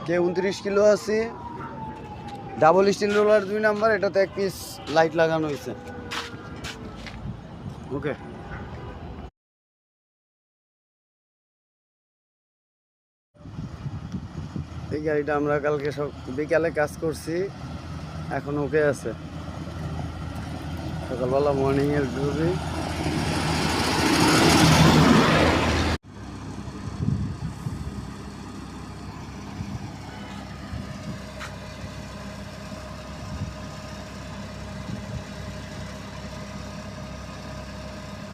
কে 29 kilo আছে, double still roller 2 number, এটাতে 1 piece light লাগানো হয়েছে। ওকে, এই গাড়িটা আমরা কালকে সব বিকালে কাজ করছি, এখন ওকে আছে। সকালবেলা মর্নিংয়ের ড্রিউটি।